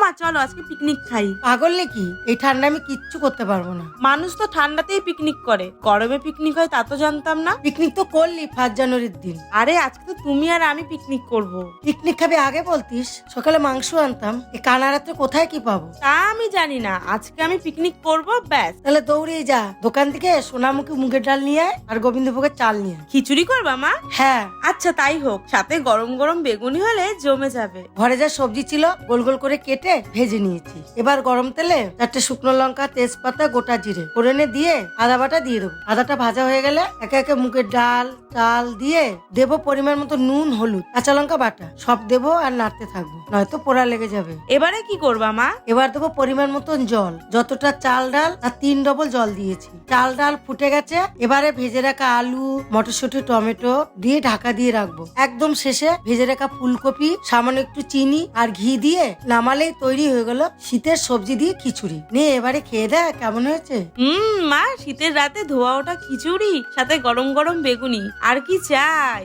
মা চলো আজকে পিকনিক খাই। পাগল নাকি? এই ঠান্ডা আমি কিচ্ছু করতে পারবো না। মানুষ তো ঠান্ডাতেই পিকনিক করে, গরমে পিকনিক হয় তা তো জানতাম না। পিকনিক তো করলি 5 জানুয়ারির দিন। আরে আজকে তো তুমি আর আমি পিকনিক করব। পিকনিক খাবি আগে বলতিস, সকালে মাংস আনতাম। এই কানা রাত্রে কোথায় কি পাবো? তা আমি জানি না, আজকে আমি পিকনিক করব ব্যাস। তাহলে দৌড়িয়ে যা দোকান থেকে সোনামুখী মুগের ডাল নিয়ে আয় আর গোবিন্দভোগের চাল নিয়ে আয়। খিচুড়ি করবা মা? হ্যাঁ, আচ্ছা তাই হোক, সাথে গরম গরম বেগুনি হলে জমে যাবে। ঘরে যা সবজি ছিল গোল গোল করে কেটে ভেজে নিয়েছি। এবার গরম তেলে 4টে শুকনো লঙ্কা, তেজপাতা, গোটা জিরে ফোড়নে দিয়ে আদা বাটা দিয়ে দেবো। আদাটা ভাজা হয়ে গেলে একে একে মুগের ডাল চাল দিয়ে দেবো পরিমাণ মতো নুন, হলুদ, কাঁচা লঙ্কা বাটা সব দেবো আর নাড়তে থাকবো, নয়তো পোড়া লেগে যাবে। এবারে কি করবা মা? এবার দেবো পরিমাণ মতন জল, যতটা চাল ডাল তার 3 ডবল জল দিয়েছি। চাল ডাল ফুটে গেছে, এবারে ভেজে রাখা আলু, মটরশুঁটি, টমেটো দিয়ে ঢাকা দিয়ে রাখবো। একদম শেষে ভেজে রাখা ফুলকপি, সামান্য একটু চিনি আর ঘি দিয়ে নামালেই তৈরি হয়ে গেল শীতের সবজি দিয়ে খিচুড়ি। নিয়ে এবারে খেয়ে দেখ কেমন হয়েছে। মা শীতের রাতে ধোয়া ওঠা খিচুড়ি সাথে গরম গরম বেগুনি, আর কি চাই।